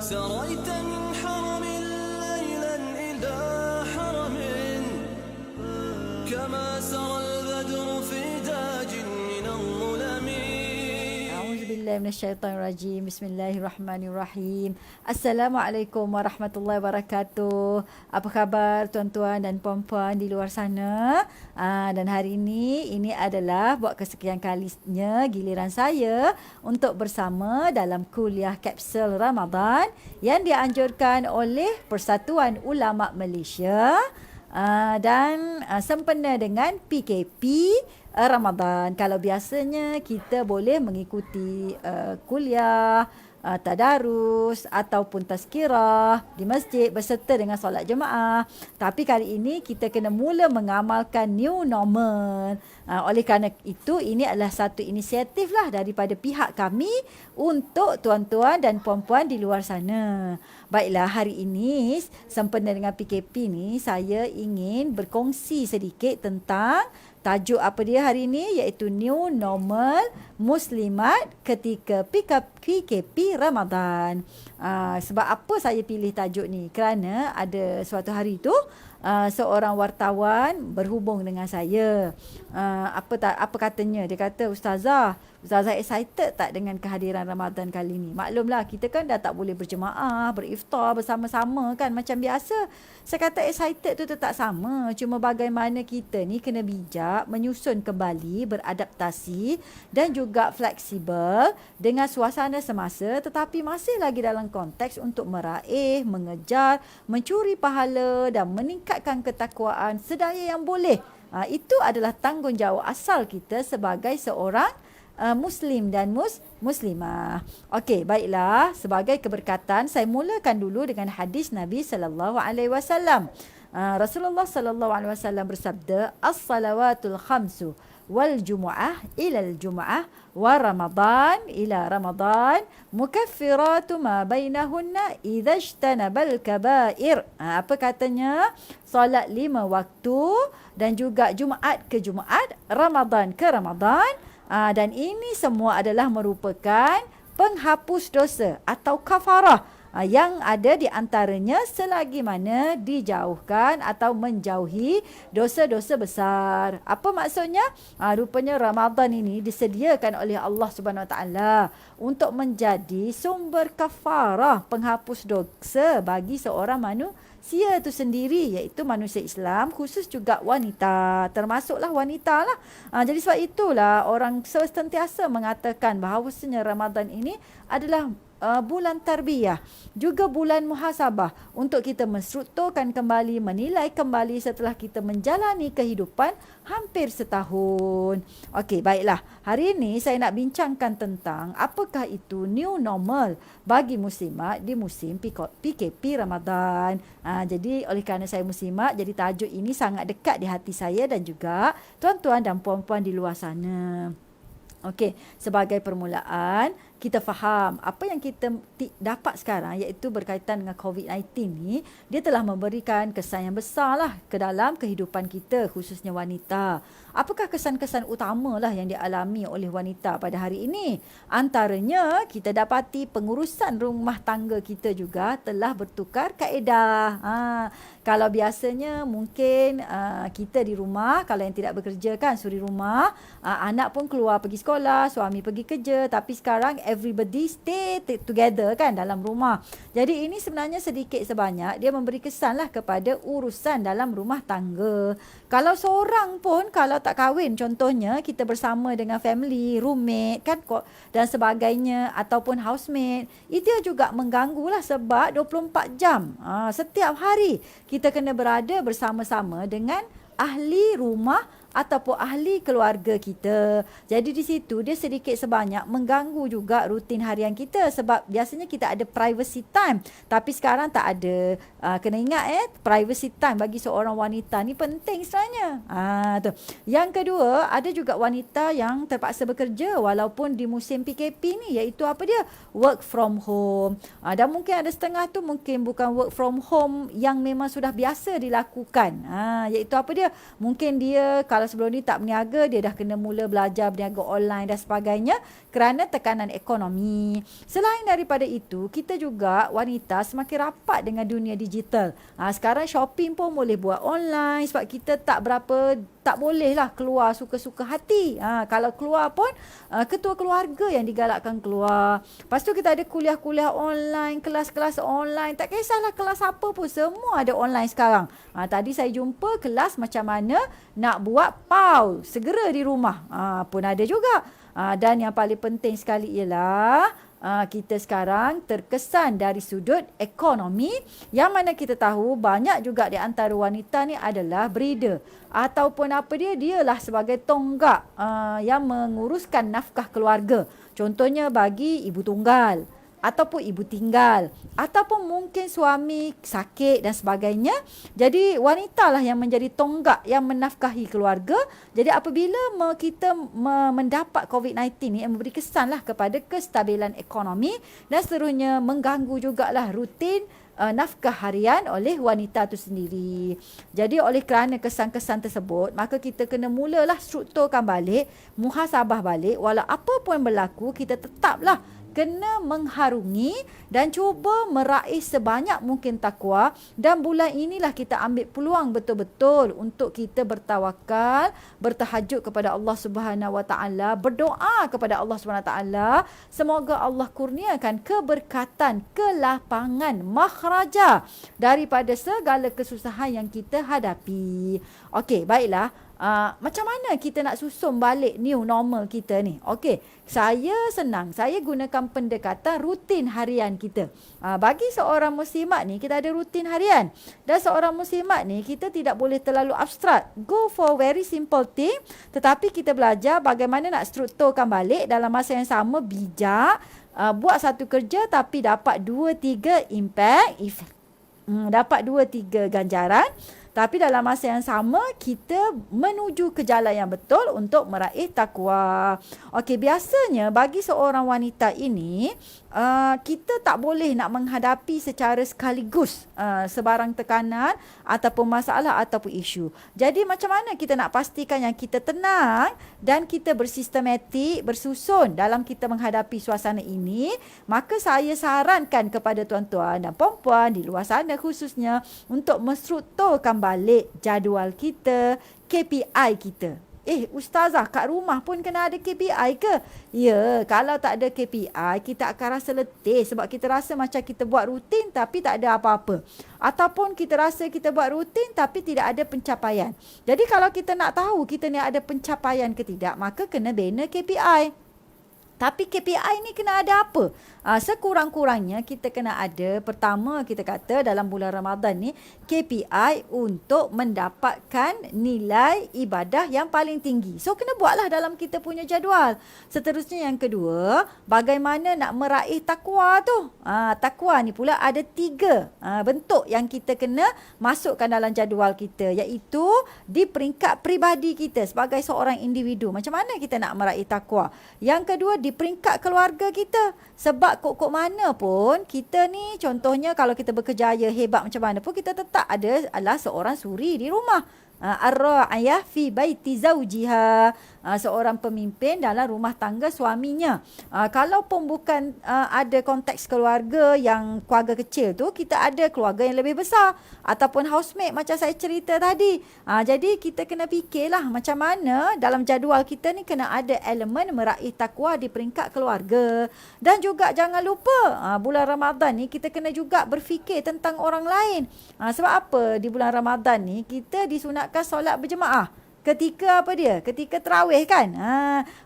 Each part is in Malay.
سريت من حرم ليلا إلى حرم كما سرى البدر في داج من الظلم. A'udzubillahi minasyaitonirrajim. Bismillahirrahmanirrahim. Assalamualaikum warahmatullahi wabarakatuh. Apa khabar tuan-tuan dan puan-puan di luar sana? Dan hari ini adalah buat kesekian kalinya giliran saya untuk bersama dalam kuliah kapsul Ramadan yang dianjurkan oleh Persatuan Ulama Malaysia dan sempena dengan PKP Ramadan. Kalau biasanya kita boleh mengikuti kuliah, tadarus ataupun tazkirah di masjid berserta dengan solat jemaah. Tapi kali ini kita kena mula mengamalkan new normal. Oleh kerana itu, ini adalah satu inisiatif lah daripada pihak kami untuk tuan-tuan dan puan-puan di luar sana. Baiklah, hari ini sempena dengan PKP ni, saya ingin berkongsi sedikit tentang tajuk apa dia hari ini, iaitu New Normal Muslimat ketika PKP Ramadan. Sebab apa saya pilih tajuk ni? Kerana ada suatu hari tu seorang wartawan berhubung dengan saya. Apa katanya? Dia kata, Ustazah excited tak dengan kehadiran Ramadan kali ni? Maklumlah, kita kan dah tak boleh berjemaah, beriftar bersama-sama kan macam biasa. Saya kata excited tu tetap sama. Cuma bagaimana kita ni kena bijak menyusun kembali, beradaptasi dan juga fleksibel dengan suasana semasa, tetapi masih lagi dalam konteks untuk meraih, mengejar, mencuri pahala dan meningkatkan ketakwaan sedaya yang boleh. Itu adalah tanggungjawab asal kita sebagai seorang Muslim dan Muslimah. Okey, baiklah. Sebagai keberkatan, saya mulakan dulu dengan hadis Nabi sallallahu alaihi wasallam. Rasulullah sallallahu alaihi wasallam bersabda, "As-salawatul khamsu wal jumu'ah ila al-jumu'ah wa Ramadan ila Ramadan mukaffiratun ma bainahunna idza ijtanabal kaba'ir." Apa katanya? Solat 5 waktu dan juga Jumaat ke Jumaat, Ramadan ke Ramadan. Dan ini semua adalah merupakan penghapus dosa atau kafarah yang ada di antaranya selagi mana dijauhkan atau menjauhi dosa-dosa besar. Apa maksudnya? Rupanya Ramadan ini disediakan oleh Allah Subhanahu Wa Taala untuk menjadi sumber kafarah, penghapus dosa bagi seorang manusia itu sendiri, iaitu manusia Islam, khusus juga wanita, termasuklah wanita lah. Jadi sebab itulah orang sentiasa mengatakan bahawasanya Ramadan ini adalah bulan tarbiyah, juga bulan muhasabah, untuk kita menstrukturkan kembali, menilai kembali setelah kita menjalani kehidupan hampir setahun. Okey, baiklah. Hari ini saya nak bincangkan tentang apakah itu new normal bagi muslimat di musim PKP Ramadan. Jadi oleh kerana saya muslimat, jadi tajuk ini sangat dekat di hati saya dan juga tuan-tuan dan puan-puan di luar sana. Okey, sebagai permulaan, kita faham apa yang kita dapat sekarang, iaitu berkaitan dengan COVID-19 ni, dia telah memberikan kesan yang besar lah ke dalam kehidupan kita, khususnya wanita. Apakah kesan-kesan utama lah yang dialami oleh wanita pada hari ini? Antaranya, kita dapati pengurusan rumah tangga kita juga telah bertukar kaedah. Kalau biasanya mungkin kita di rumah, kalau yang tidak bekerja kan suri rumah, anak pun keluar pergi sekolah, suami pergi kerja, tapi sekarang everybody stay together kan dalam rumah. Jadi ini sebenarnya sedikit sebanyak dia memberi kesan lah kepada urusan dalam rumah tangga. Kalau seorang pun, kalau tak kahwin contohnya, kita bersama dengan family, roommate kan dan sebagainya, ataupun housemate, itu juga mengganggu lah sebab 24 jam setiap hari kita kena berada bersama-sama dengan ahli rumah ataupun ahli keluarga kita. Jadi di situ dia sedikit sebanyak mengganggu juga rutin harian kita, sebab biasanya kita ada privacy time, tapi sekarang tak ada. Kena ingat privacy time bagi seorang wanita ni penting sebenarnya. Tu. Yang kedua, ada juga wanita yang terpaksa bekerja walaupun di musim PKP ni, iaitu apa dia? Work from home. Dan mungkin ada setengah tu mungkin bukan work from home yang memang sudah biasa dilakukan. Iaitu apa dia? Mungkin dia kalau kalau sebelum ni tak berniaga, dia dah kena mula belajar berniaga online dan sebagainya kerana tekanan ekonomi. Selain daripada itu, kita juga wanita semakin rapat dengan dunia digital. Sekarang shopping pun boleh buat online sebab kita tak boleh lah keluar suka-suka hati. Kalau keluar pun ketua keluarga yang digalakkan keluar. Lepas tu kita ada kuliah-kuliah online, kelas-kelas online. Tak kisahlah kelas apa pun, semua ada online sekarang. Tadi saya jumpa kelas macam mana nak buat PAU segera di rumah. Pun ada juga. Dan yang paling penting sekali ialah kita sekarang terkesan dari sudut ekonomi, yang mana kita tahu banyak juga di antara wanita ni adalah breeder ataupun dialah sebagai tonggak yang menguruskan nafkah keluarga. Contohnya bagi ibu tunggal ataupun ibu tinggal ataupun mungkin suami sakit dan sebagainya. Jadi wanita lah yang menjadi tonggak yang menafkahi keluarga. Jadi apabila kita mendapat COVID-19 ni, memberi kesan lah kepada kestabilan ekonomi dan seterusnya mengganggu jugalah rutin nafkah harian oleh wanita itu sendiri. Jadi oleh kerana kesan-kesan tersebut, maka kita kena mulalah strukturkan balik, muhasabah balik. Walau apa pun berlaku, kita tetaplah kena mengharungi dan cuba meraih sebanyak mungkin takwa. Dan bulan inilah kita ambil peluang betul-betul untuk kita bertawakal, bertahajud kepada Allah Subhanahu Wa Taala, berdoa kepada Allah Subhanahu Wa Taala. Semoga Allah kurniakan keberkatan, kelapangan, makhraja daripada segala kesusahan yang kita hadapi. Okey, baiklah. Macam mana kita nak susun balik new normal kita ni? Okey, saya senang. Saya gunakan pendekatan rutin harian kita. Bagi seorang muslimat ni, kita ada rutin harian. Dan seorang muslimat ni, kita tidak boleh terlalu abstrak. Go for very simple thing. Tetapi kita belajar bagaimana nak strukturkan balik dalam masa yang sama, bijak. Buat satu kerja tapi dapat 2-3 impact. Dapat 2-3 ganjaran. Tapi dalam masa yang sama, kita menuju ke jalan yang betul untuk meraih takwa. Okey, biasanya bagi seorang wanita ini, kita tak boleh nak menghadapi secara sekaligus sebarang tekanan ataupun masalah ataupun isu. Jadi macam mana kita nak pastikan yang kita tenang dan kita bersistematik, bersusun dalam kita menghadapi suasana ini? Maka saya sarankan kepada tuan-tuan dan puan-puan di luar sana khususnya untuk menstrukturkan balik jadual kita, KPI kita. Ustazah, kat rumah pun kena ada KPI ke? Ya, kalau tak ada KPI, kita akan rasa letih sebab kita rasa macam kita buat rutin tapi tak ada apa-apa. Ataupun kita rasa kita buat rutin tapi tidak ada pencapaian. Jadi kalau kita nak tahu kita ni ada pencapaian ke tidak, maka kena bina KPI. Tapi KPI ni kena ada apa? Sekurang-kurangnya kita kena ada, pertama kita kata dalam bulan Ramadan ni, KPI untuk mendapatkan nilai ibadah yang paling tinggi. So kena buatlah dalam kita punya jadual. Seterusnya yang kedua, bagaimana nak meraih takwa tu? Takwa ni pula ada 3 bentuk yang kita kena masukkan dalam jadual kita, iaitu di peringkat peribadi kita sebagai seorang individu. Macam mana kita nak meraih takwa? Yang kedua, di peringkat keluarga kita. Sebab kok mana pun kita ni, contohnya kalau kita berkejaya hebat macam mana pun, kita tetap adalah seorang suri di rumah. Ar-ra'iyah fi baiti zawjiha, seorang pemimpin dalam rumah tangga suaminya. Kalau pun bukan ada konteks keluarga yang keluarga kecil tu, kita ada keluarga yang lebih besar ataupun housemate macam saya cerita tadi. Jadi kita kena fikirlah macam mana dalam jadual kita ni kena ada elemen meraih takwa di peringkat keluarga. Dan juga jangan lupa bulan Ramadan ni kita kena juga berfikir tentang orang lain. Sebab apa di bulan Ramadan ni kita disunatkan solat berjemaah. Ketika tarawih kan.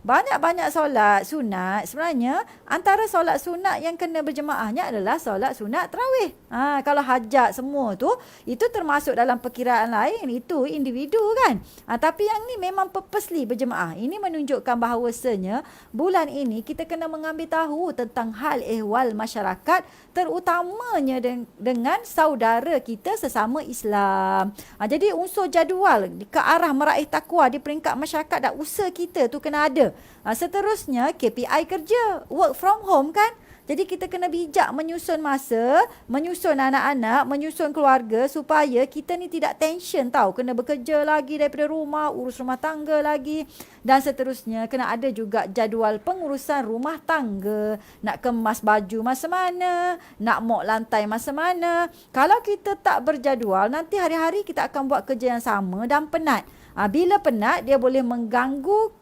Banyak-banyak solat sunat. Sebenarnya antara solat sunat yang kena berjemaahnya adalah solat sunat tarawih. Kalau hajat semua tu, itu termasuk dalam perkiraan lain, itu individu kan. Tapi yang ni memang purposely berjemaah. Ini menunjukkan bahawasanya bulan ini kita kena mengambil tahu tentang hal ehwal masyarakat, terutamanya dengan saudara kita sesama Islam. Jadi unsur jadual ke arah meraih takwa di peringkat masyarakat dan usaha kita tu kena ada. Seterusnya KPI kerja, work from home kan. Jadi kita kena bijak menyusun masa, menyusun anak-anak, menyusun keluarga supaya kita ni tidak tension tau. Kena bekerja lagi daripada rumah, urus rumah tangga lagi dan seterusnya. Kena ada juga jadual pengurusan rumah tangga. Nak kemas baju masa mana, nak mop lantai masa mana. Kalau kita tak berjadual, nanti hari-hari kita akan buat kerja yang sama dan penat. Bila penat, dia boleh mengganggu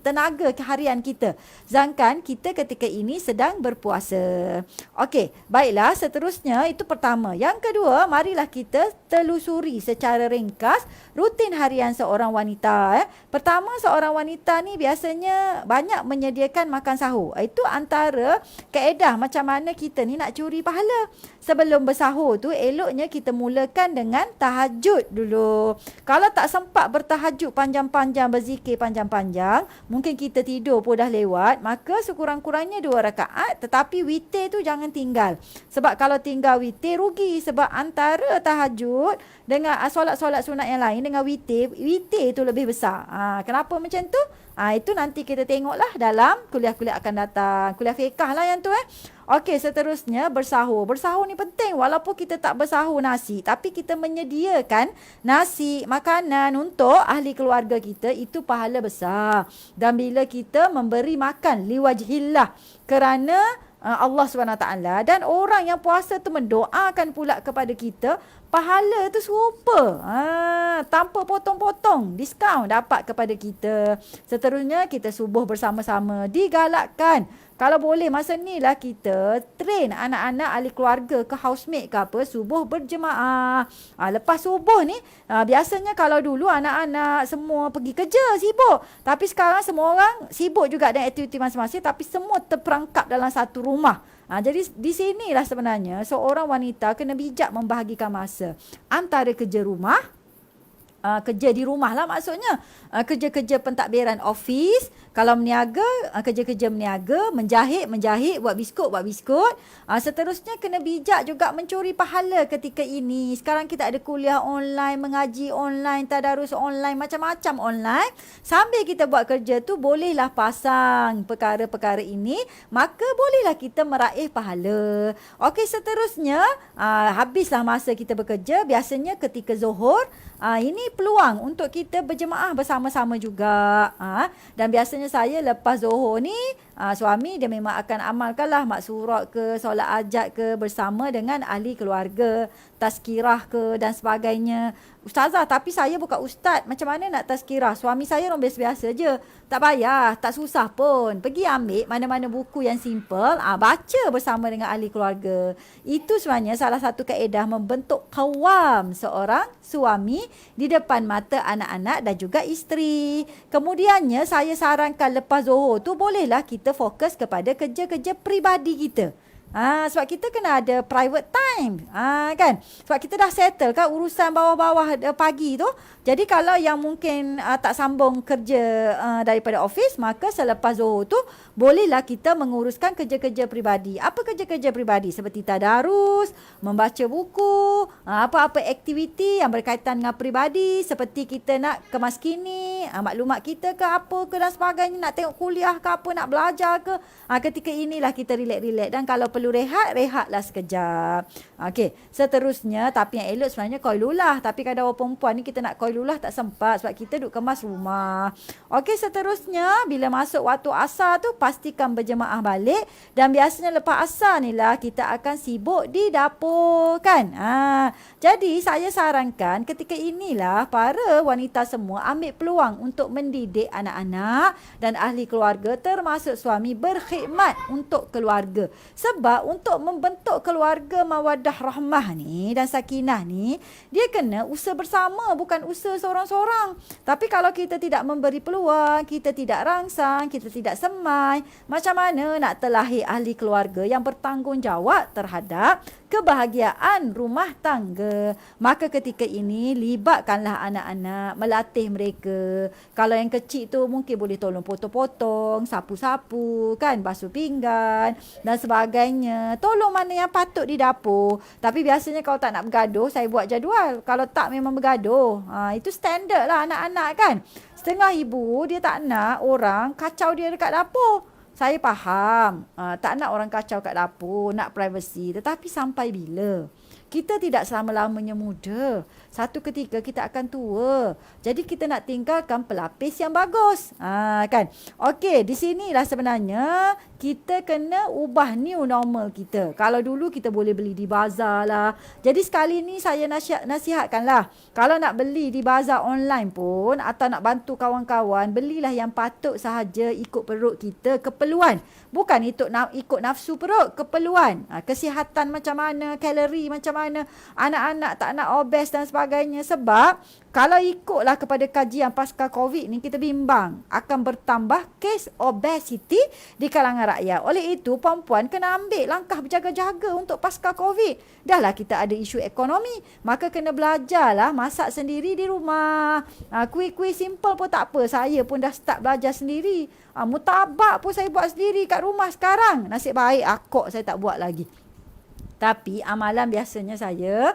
tenaga harian kita. Sedangkan kita ketika ini sedang berpuasa. Okey, baiklah, seterusnya itu pertama. Yang kedua, marilah kita telusuri secara ringkas rutin harian seorang wanita. Pertama, seorang wanita ni biasanya banyak menyediakan makan sahur. Itu antara kaedah macam mana kita ni nak curi pahala. Sebelum bersahur tu, eloknya kita mulakan dengan tahajud dulu. Kalau tak sempat bertahajud panjang-panjang, berzikir panjang-panjang, mungkin kita tidur pun dah lewat, maka sekurang-kurangnya 2 rakaat, tetapi witir tu jangan tinggal. Sebab kalau tinggal witir rugi, sebab antara tahajud dengan solat-solat sunat yang lain dengan witir tu lebih besar. Kenapa macam tu? Itu nanti kita tengoklah dalam kuliah-kuliah akan datang. Kuliah fiqah lah yang tu Okey, seterusnya bersahur. Bersahur ni penting walaupun kita tak bersahur nasi, tapi kita menyediakan nasi, makanan untuk ahli keluarga kita, itu pahala besar. Dan bila kita memberi makan liwajhillah kerana Allah SWT, dan orang yang puasa tu mendoakan pula kepada kita, pahala tu serupa. Tanpa potong-potong, diskaun dapat kepada kita. Seterusnya kita subuh bersama-sama, digalakkan. Kalau boleh masa ni lah kita train anak-anak ahli keluarga ke housemate ke apa, subuh berjemaah. Lepas subuh ni, biasanya kalau dulu anak-anak semua pergi kerja sibuk. Tapi sekarang semua orang sibuk juga dengan aktiviti masing-masing, tapi semua terperangkap dalam satu rumah. Jadi di sinilah sebenarnya seorang wanita kena bijak membahagikan masa antara kerja rumah, kerja di rumah lah maksudnya, kerja-kerja pentadbiran office, kalau meniaga, kerja-kerja meniaga, menjahit, buat biskut. Seterusnya kena bijak juga mencuri pahala ketika ini. Sekarang kita ada kuliah online, mengaji online, tadarus online, macam-macam online. Sambil kita buat kerja tu, bolehlah pasang perkara-perkara ini, maka bolehlah kita meraih pahala. Okey, seterusnya, habislah masa kita bekerja, biasanya ketika zuhur, ini peluang untuk kita berjemaah bersama-sama juga. Dan biasanya saya lepas zuhur ni, suami dia memang akan amalkanlah maksurat ke, solat hajat ke bersama dengan ahli keluarga, tazkirah ke dan sebagainya. Ustazah, tapi saya bukan ustaz, macam mana nak tazkirah? Suami saya orang biasa-biasa je. Tak payah, tak susah pun. Pergi ambil mana-mana buku yang simple, baca bersama dengan ahli keluarga. Itu sebenarnya salah satu kaedah membentuk qawam seorang suami di depan mata anak-anak dan juga isteri. Kemudiannya saya sarankan lepas zuhur tu bolehlah kita fokus kepada kerja-kerja peribadi kita. Sebab kita kena ada private time. Kan? Sebab kita dah settle kan urusan bawah-bawah pagi tu. Jadi kalau yang mungkin tak sambung kerja daripada office, maka selepas zuhur tu bolehlah kita menguruskan kerja-kerja peribadi. Apa kerja-kerja peribadi? Seperti tadarus, membaca buku, apa-apa aktiviti yang berkaitan dengan peribadi, seperti kita nak kemaskini maklumat kita ke apa ke dan sebagainya, nak tengok kuliah ke apa, nak belajar ke. Ketika inilah kita relax-relax, dan kalau perlu rehatlah sekejap. Okey, seterusnya, tapi yang elok sebenarnya qailullah, tapi kadang orang perempuan ni kita nak qailullah tak sempat sebab kita duk kemas rumah. Okey, seterusnya bila masuk waktu asar tu pastikan berjemaah balik, dan biasanya lepas asar ni lah kita akan sibuk di dapur kan. Jadi saya sarankan ketika inilah para wanita semua ambil peluang untuk mendidik anak-anak dan ahli keluarga, termasuk suami, berkhidmat untuk keluarga. Sebab untuk membentuk keluarga mawaddah rahmah ni dan sakinah ni, dia kena usaha bersama, bukan usaha seorang-seorang. Tapi kalau kita tidak memberi peluang, kita tidak rangsang, kita tidak semai, macam mana nak terlahir ahli keluarga yang bertanggungjawab terhadap kebahagiaan rumah tangga? Maka ketika ini libatkanlah anak-anak, melatih mereka. Kalau yang kecil tu mungkin boleh tolong potong-potong, sapu-sapu kan, basuh pinggan dan sebagainya. sebagainya. Tolong mana yang patut di dapur. Tapi biasanya kalau tak nak bergaduh, saya buat jadual. Kalau tak memang bergaduh. Itu standard lah anak-anak kan. Setengah ibu dia tak nak orang kacau dia dekat dapur. Saya faham. Tak nak orang kacau kat dapur, nak privacy. Tetapi sampai bila? Kita tidak selama-lamanya muda. Satu ketika kita akan tua. Jadi kita nak tinggalkan pelapis yang bagus. Kan? Okey, di sinilah sebenarnya kita kena ubah new normal kita. Kalau dulu kita boleh beli di bazar lah. Jadi sekali ni saya nasihatkanlah. Kalau nak beli di bazar online pun atau nak bantu kawan-kawan, belilah yang patut sahaja ikut perut kita, keperluan. Bukan ikut nafsu perut, keperluan. Kesihatan macam mana, kalori macam mana, anak-anak tak nak obes dan sebagainya. Sebab kalau ikutlah kepada kajian pasca COVID ni, kita bimbang akan bertambah kes obesity di kalangan rakyat. Oleh itu, perempuan kena ambil langkah berjaga-jaga untuk pasca COVID. Dahlah kita ada isu ekonomi, maka kena belajarlah masak sendiri di rumah. Kuih-kuih simple pun tak apa. Saya pun dah start belajar sendiri. Mutabak pun saya buat sendiri kat rumah sekarang. Nasib baik akok saya tak buat lagi. Tapi amalan biasanya saya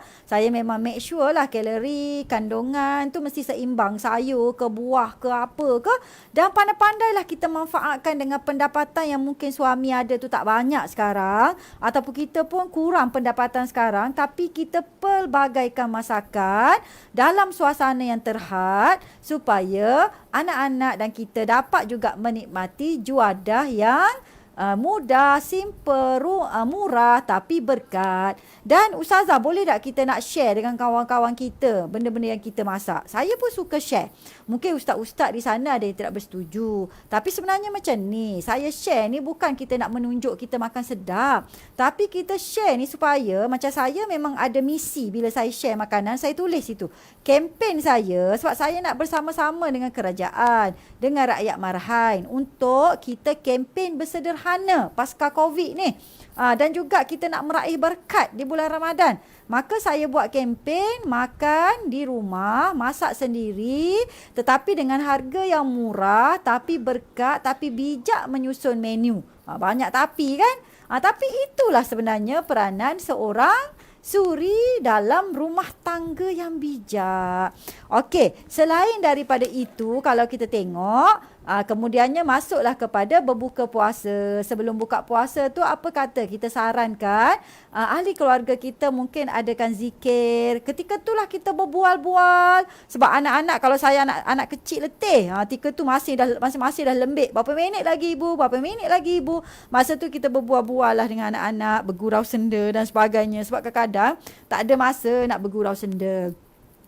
memang make sure lah kalori, kandungan tu mesti seimbang. Sayur ke, buah ke, apa ke. Dan pandai-pandailah kita manfaatkan dengan pendapatan yang mungkin suami ada tu tak banyak sekarang. Ataupun kita pun kurang pendapatan sekarang. Tapi kita pelbagaikan masakan dalam suasana yang terhad. Supaya anak-anak dan kita dapat juga menikmati juadah yang mudah, simple, murah tapi berkat. Dan Ustazah, boleh tak kita nak share dengan kawan-kawan kita benda-benda yang kita masak? Saya pun suka share. Mungkin ustaz-ustaz di sana ada yang tidak bersetuju. Tapi sebenarnya macam ni, saya share ni bukan kita nak menunjuk kita makan sedap. Tapi kita share ni supaya, macam saya memang ada misi bila saya share makanan, saya tulis itu. Kempen saya, sebab saya nak bersama-sama dengan kerajaan, dengan rakyat Marhain untuk kita kempen bersederhana pasca COVID ni. Dan juga kita nak meraih berkat di bulan Ramadan. Maka saya buat kempen makan di rumah, masak sendiri tetapi dengan harga yang murah, tapi berkat, tapi bijak menyusun menu. Banyak tapi kan? Tapi itulah sebenarnya peranan seorang suri dalam rumah tangga yang bijak. Okey, selain daripada itu, kalau kita tengok, kemudiannya masuklah kepada berbuka puasa. Sebelum buka puasa tu, apa kata kita sarankan ahli keluarga kita mungkin adakan zikir. Ketika itulah kita berbual-bual. Sebab anak-anak, kalau saya anak kecil letih, ketika tu masih dah lembik. Berapa minit lagi ibu? Berapa minit lagi ibu? Masa tu kita berbual-bual lah dengan anak-anak, bergurau senda dan sebagainya. Sebab kadang-kadang tak ada masa nak bergurau senda.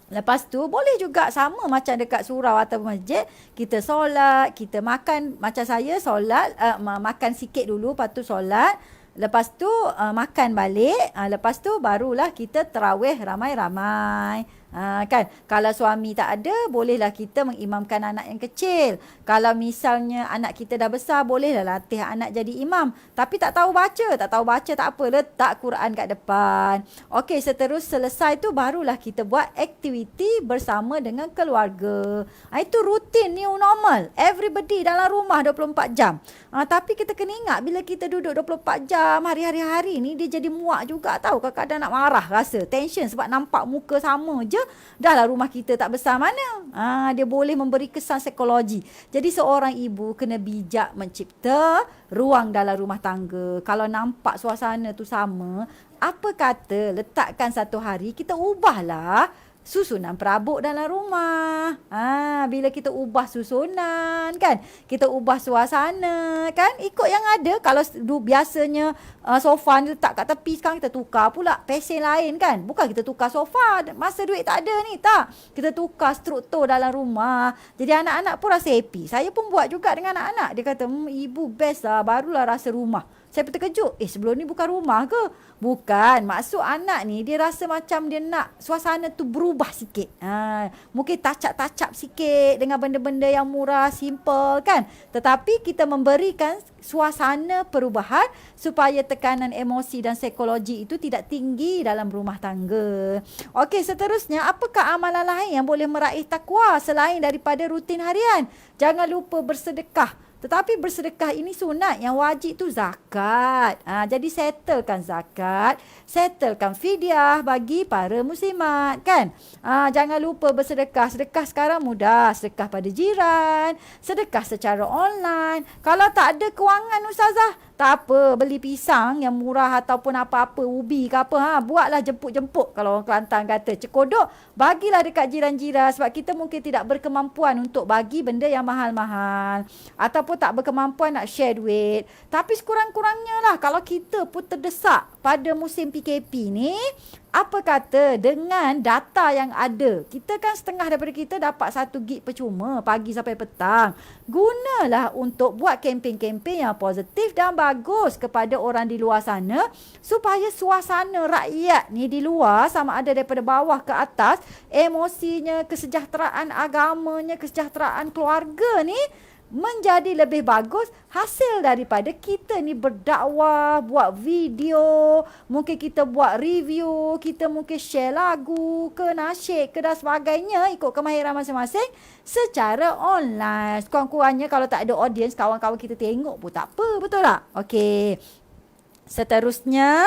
Lepas tu boleh juga sama macam dekat surau atau masjid, kita solat, kita makan. Macam saya solat, makan sikit dulu, lepas tu solat. Lepas tu makan balik. Lepas tu barulah kita tarawih ramai-ramai. Kan, kalau suami tak ada, bolehlah kita mengimamkan anak yang kecil. Kalau misalnya anak kita dah besar, bolehlah latih anak jadi imam. Tapi tak tahu baca tak apa, letak Quran kat depan. Okey, selesai tu barulah kita buat aktiviti bersama dengan keluarga. Itu rutin new normal. Everybody dalam rumah 24 jam. Tapi kita kena ingat, bila kita duduk 24 jam hari-hari ni, dia jadi muak juga tahu. Kadang-kadang nak marah rasa, tension sebab nampak muka sama je. Dahlah rumah kita tak besar mana. Dia boleh memberi kesan psikologi. Jadi seorang ibu kena bijak mencipta ruang dalam rumah tangga. Kalau nampak suasana tu sama, apa kata letakkan satu hari kita ubahlah susunan perabot dalam rumah. Bila kita ubah susunan kan, kita ubah suasana kan, ikut yang ada. Kalau biasanya sofa ni letak kat tepi, sekarang kita tukar pula pesen lain kan. Bukan kita tukar sofa masa duit tak ada ni, tak. Kita tukar struktur dalam rumah. Jadi anak-anak pun rasa happy. Saya pun buat juga dengan anak-anak. Dia kata, ibu best lah, barulah rasa rumah. Saya pun terkejut. Sebelum ni bukan rumah ke? Bukan. Maksud anak ni, dia rasa macam dia nak suasana tu berubah sikit. Mungkin touch-up sikit dengan benda-benda yang murah, simple kan. Tetapi kita memberikan suasana perubahan supaya tekanan emosi dan psikologi itu tidak tinggi dalam rumah tangga. Okey, seterusnya, apakah amalan lain yang boleh meraih takwa selain daripada rutin harian? Jangan lupa bersedekah. Tetapi bersedekah ini sunat. Yang wajib tu zakat. Jadi settlekan zakat, settlekan fidyah bagi para muslimat kan. Jangan lupa bersedekah. Sedekah sekarang mudah. Sedekah pada jiran, sedekah secara online. Kalau tak ada kewangan ustazah, tak apa, beli pisang yang murah ataupun apa-apa, ubi ke apa, buatlah jemput-jemput. Kalau orang Kelantan kata cekodok, bagilah dekat jiran-jiran sebab kita mungkin tidak berkemampuan untuk bagi benda yang mahal-mahal ataupun tak berkemampuan nak share duit. Tapi sekurang-kurangnya lah kalau kita pun terdesak pada musim PKP ni, apa kata dengan data yang ada, kita kan setengah daripada kita dapat 1 gig percuma pagi sampai petang. Gunalah untuk buat kempen-kempen yang positif dan bagus kepada orang di luar sana supaya suasana rakyat ni di luar sama ada daripada bawah ke atas, emosinya, kesejahteraan agamanya, kesejahteraan keluarga ni menjadi lebih bagus hasil daripada kita ni berdakwah, buat video, mungkin kita buat review, kita mungkin share lagu ke nasyid ke dan sebagainya ikut kemahiran masing-masing secara online. Sekurang-kurangnya kalau tak ada audience, kawan-kawan kita tengok pun tak apa, betul tak? Okey. Seterusnya,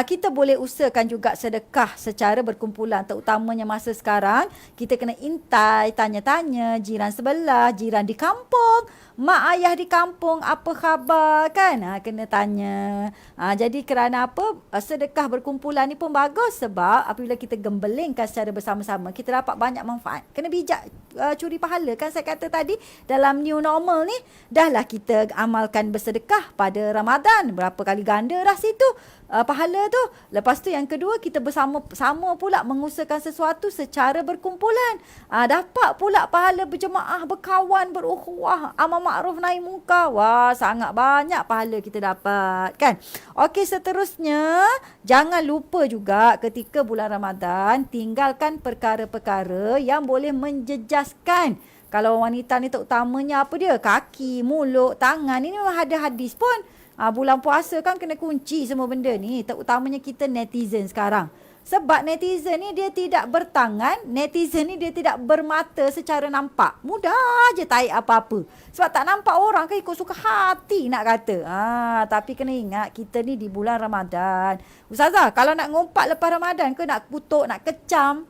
kita boleh usahakan juga sedekah secara berkumpulan. Terutamanya masa sekarang, kita kena intai, tanya-tanya jiran sebelah, jiran di kampung, mak ayah di kampung, apa khabar kan? Kena tanya. Jadi kerana apa? Sedekah berkumpulan ni pun bagus sebab apabila kita gembelengkan secara bersama-sama, kita dapat banyak manfaat. Kena bijak curi pahala kan saya kata tadi dalam new normal ni. Dahlah kita amalkan bersedekah pada Ramadan. Berapa kali ganda dah situ pahala tu. Lepas tu yang kedua, kita bersama-sama pula mengusahakan sesuatu secara berkumpulan. Dapat pula pahala berjemaah, berkawan, berukhuwah, amal ma'ruf nahi munkar. Wah, sangat banyak pahala kita dapat kan. Okey, seterusnya jangan lupa juga ketika bulan Ramadan tinggalkan perkara-perkara yang boleh menjejaskan. Kalau wanita ni terutamanya apa dia? Kaki, mulut, tangan. Ini memang ada hadis pun. Bulan puasa kan kena kunci semua benda ni. Terutamanya kita netizen sekarang. Sebab netizen ni dia tidak bertangan. Netizen ni dia tidak bermata secara nampak. Mudah je taik apa-apa. Sebab tak nampak orang kan ikut suka hati nak kata. Tapi kena ingat kita ni di bulan Ramadan. Ustazah, kalau nak ngumpat lepas Ramadan ke nak kutuk, nak kecam.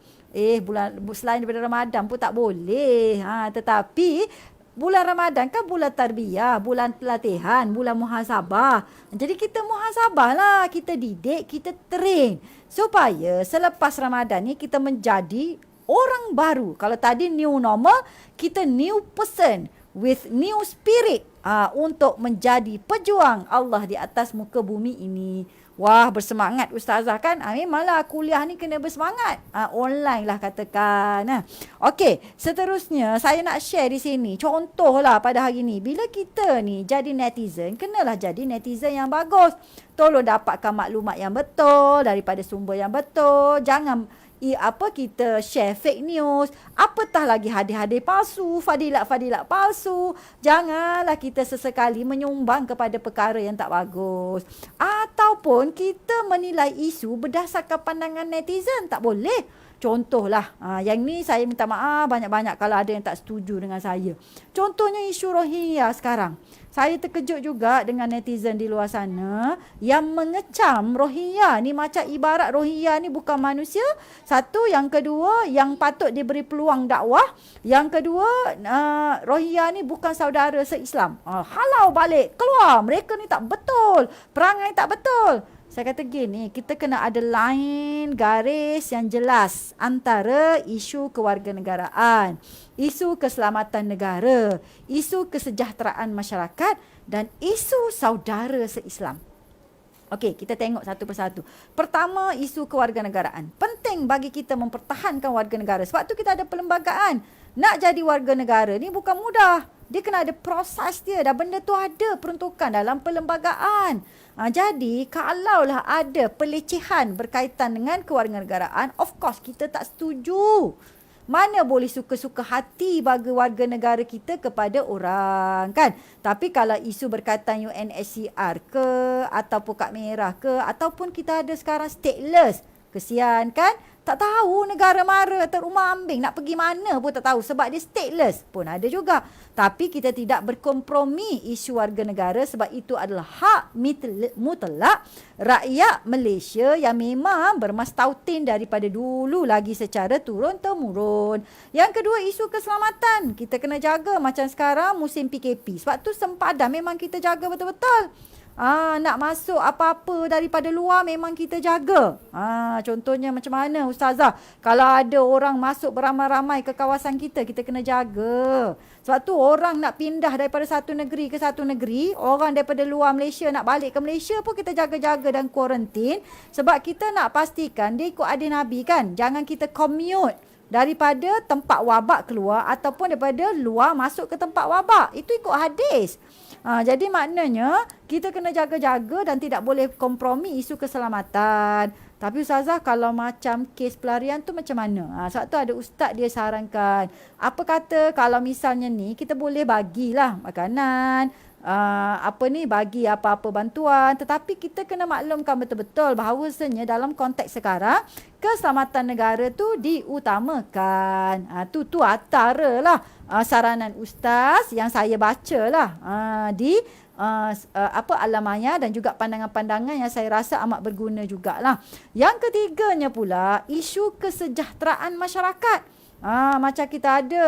Bulan selain daripada Ramadan pun tak boleh. Tetapi bulan Ramadan kan bulan tarbiyah, bulan pelatihan, bulan muhasabah. Jadi kita muhasabah lah, kita didik, kita train supaya selepas Ramadan ni kita menjadi orang baru. Kalau tadi new normal, kita new person with new spirit untuk menjadi pejuang Allah di atas muka bumi ini. Wah, bersemangat ustazah kan? Memanglah kuliah ni kena bersemangat. Online lah katakan. Okey, seterusnya saya nak share di sini. Contohlah pada hari ni. Bila kita ni jadi netizen, kenalah jadi netizen yang bagus. Tolong dapatkan maklumat yang betul daripada sumber yang betul. Jangan kita share fake news, apatah lagi hadis-hadis palsu, fadilat-fadilat palsu. Janganlah kita sesekali menyumbang kepada perkara yang tak bagus. Ataupun kita menilai isu berdasarkan pandangan netizen, tak boleh. Contohlah, yang ni saya minta maaf banyak-banyak kalau ada yang tak setuju dengan saya. Contohnya isu Rohingya sekarang. Saya terkejut juga dengan netizen di luar sana yang mengecam Rohingya ni macam ibarat Rohingya ni bukan manusia. Satu, yang kedua, yang patut diberi peluang dakwah. Yang kedua, Rohingya ni bukan saudara se-Islam. Halau balik, keluar. Mereka ni tak betul. Perangai tak betul. Saya kata gini, kita kena ada line garis yang jelas antara isu kewarganegaraan, isu keselamatan negara, isu kesejahteraan masyarakat dan isu saudara se-Islam. Okey, kita tengok satu persatu. Pertama, isu kewarganegaraan. Penting bagi kita mempertahankan warga negara. Sebab tu kita ada perlembagaan. Nak jadi warga negara ni bukan mudah. Dia kena ada proses dia. Dan benda tu ada peruntukan dalam perlembagaan. Jadi, kalaulah ada pelecehan berkaitan dengan kewarganegaraan, of course kita tak setuju. Mana boleh suka-suka hati bagi warga negara kita kepada orang kan. Tapi kalau isu berkaitan UNHCR ke, ataupun Kad Merah ke, ataupun kita ada sekarang stateless. Kesian kan? Tak tahu negara mara terumah ambing, nak pergi mana pun tak tahu sebab dia stateless pun ada juga. Tapi kita tidak berkompromi isu warga negara sebab itu adalah hak mutlak rakyat Malaysia yang memang bermastautin daripada dulu lagi secara turun-temurun. Yang kedua, isu keselamatan. Kita kena jaga macam sekarang musim PKP. Sebab tu sempadan memang kita jaga betul-betul. Nak masuk apa-apa daripada luar memang kita jaga. Contohnya macam mana Ustazah? Kalau ada orang masuk beramai-ramai ke kawasan kita, kita kena jaga. Sebab tu orang nak pindah daripada satu negeri ke satu negeri, orang daripada luar Malaysia nak balik ke Malaysia pun kita jaga-jaga dan kuarantin. Sebab kita nak pastikan dia ikut hadis Nabi kan. Jangan kita commute daripada tempat wabak keluar ataupun daripada luar masuk ke tempat wabak. Itu ikut hadis. Jadi maknanya kita kena jaga-jaga dan tidak boleh kompromi isu keselamatan. Tapi Ustazah, kalau macam kes pelarian tu macam mana? Sebab tu ada ustaz dia sarankan. Apa kata kalau misalnya ni kita boleh bagilah makanan, bagi apa-apa bantuan, tetapi kita kena maklumkan betul-betul bahawasanya dalam konteks sekarang keselamatan negara tu diutamakan. Tu antaralah saranan ustaz yang saya bacalah di alamaya dan juga pandangan-pandangan yang saya rasa amat berguna jugalah. Yang ketiganya pula isu kesejahteraan masyarakat. Macam kita ada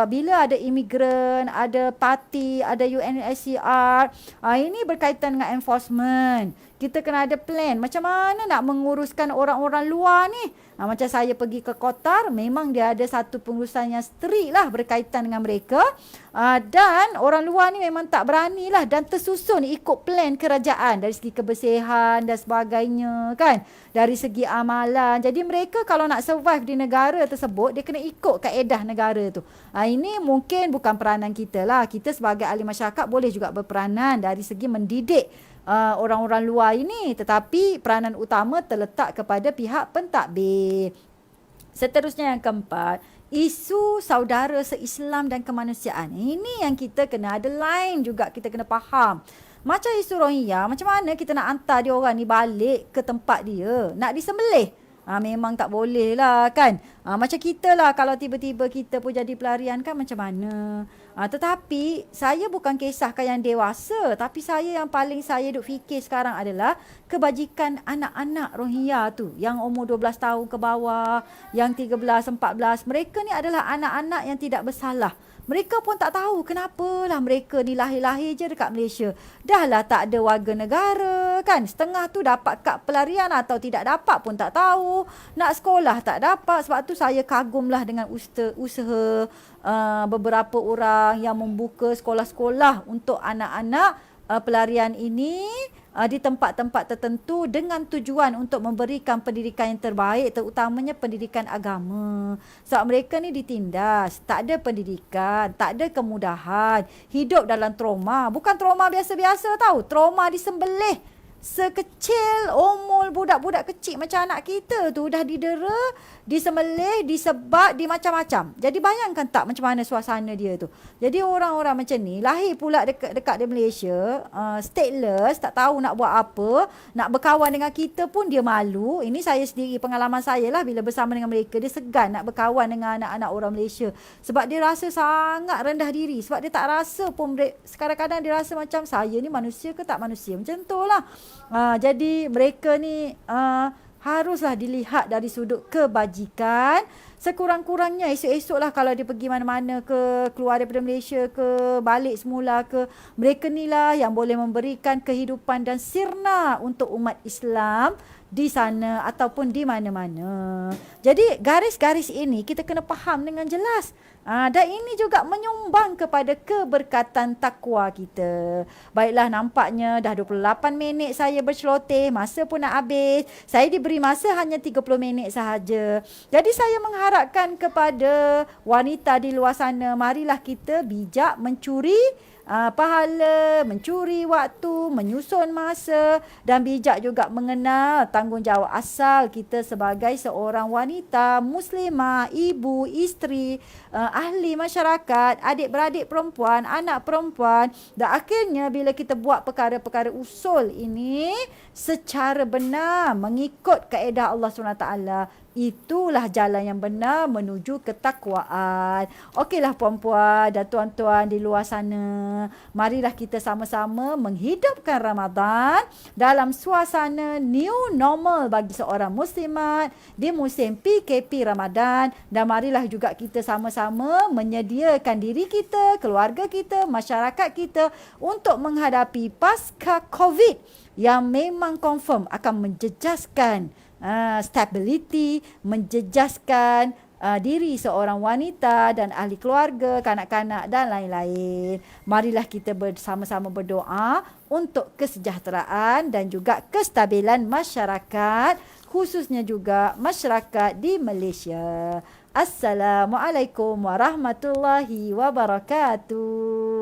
bila ada imigran, ada parti, ada UNHCR, ini berkaitan dengan enforcement. Kita kena ada plan macam mana nak menguruskan orang-orang luar ni. Macam saya pergi ke Qatar, memang dia ada satu pengurusan yang strict lah berkaitan dengan mereka. Dan orang luar ni memang tak berani lah dan tersusun ikut plan kerajaan dari segi kebersihan dan sebagainya kan. Dari segi amalan. Jadi mereka kalau nak survive di negara tersebut, dia kena ikut kaedah negara tu. Ini mungkin bukan peranan kita lah. Kita sebagai ahli masyarakat boleh juga berperanan dari segi mendidik orang-orang luar ini, tetapi peranan utama terletak kepada pihak pentadbir. Seterusnya yang keempat, isu saudara se-Islam dan kemanusiaan. Ini yang kita kena ada line juga, kita kena faham. Macam isu Rohingya, macam mana kita nak hantar dia orang ni balik ke tempat dia, nak disembelih? Memang tak boleh lah kan. Macam kita lah, kalau tiba-tiba kita pun jadi pelarian kan macam mana. Tetapi saya bukan kisahkan yang dewasa, tapi saya yang paling saya duk fikir sekarang adalah kebajikan anak-anak Rohingya tu yang umur 12 tahun ke bawah, yang 13, 14. Mereka ni adalah anak-anak yang tidak bersalah. Mereka pun tak tahu kenapalah mereka ni lahir-lahir je dekat Malaysia. Dah lah tak ada warga negara kan. Setengah tu dapat kad pelarian atau tidak dapat pun tak tahu. Nak sekolah tak dapat. Sebab tu saya kagumlah dengan usaha beberapa orang yang membuka sekolah-sekolah untuk anak-anak pelarian ini di tempat-tempat tertentu dengan tujuan untuk memberikan pendidikan yang terbaik, terutamanya pendidikan agama. Sebab mereka ni ditindas, tak ada pendidikan, tak ada kemudahan, hidup dalam trauma. Bukan trauma biasa-biasa tahu, trauma disembelih. Sekecil umur budak-budak kecil macam anak kita tu dah didera, disembelih, disebat, di macam-macam. Jadi bayangkan tak macam mana suasana dia tu. Jadi orang-orang macam ni lahir pula dekat di Malaysia, stateless, tak tahu nak buat apa, nak berkawan dengan kita pun dia malu. Ini saya sendiri, pengalaman saya lah bila bersama dengan mereka, dia segan nak berkawan dengan anak-anak orang Malaysia sebab dia rasa sangat rendah diri. Sebab dia tak rasa pun, kadang-kadang dia rasa macam saya ni manusia ke tak manusia, macam tu lah. Jadi mereka ni haruslah dilihat dari sudut kebajikan. Sekurang-kurangnya esok-esok lah kalau dia pergi mana-mana ke, keluar daripada Malaysia ke, balik semula ke, mereka ni lah yang boleh memberikan kehidupan dan sirna untuk umat Islam di sana ataupun di mana-mana. Jadi garis-garis ini kita kena faham dengan jelas. Dan ini juga menyumbang kepada keberkatan takwa kita. Baiklah, nampaknya dah 28 minit saya berceloteh, masa pun nak habis. Saya diberi masa hanya 30 minit sahaja. Jadi saya mengharapkan kepada wanita di luar sana, marilah kita bijak mencuri pahala, mencuri waktu, menyusun masa dan bijak juga mengenal tanggungjawab asal kita sebagai seorang wanita muslimah, ibu, isteri, ahli masyarakat, adik-beradik perempuan, anak perempuan. Dan akhirnya bila kita buat perkara-perkara usul ini secara benar mengikut kaedah Allah SWT, Itulah jalan yang benar menuju ketakwaan. Okeylah puan-puan dan tuan-tuan di luar sana. Marilah kita sama-sama menghidupkan Ramadan dalam suasana new normal bagi seorang muslimat di musim PKP Ramadan. Dan marilah juga kita sama-sama menyediakan diri kita, keluarga kita, masyarakat kita untuk menghadapi pasca COVID yang memang confirm akan menjejaskan stability, menjejaskan diri seorang wanita dan ahli keluarga, kanak-kanak dan lain-lain. Marilah kita bersama-sama berdoa untuk kesejahteraan dan juga kestabilan masyarakat, khususnya juga masyarakat di Malaysia. Assalamualaikum warahmatullahi wabarakatuh.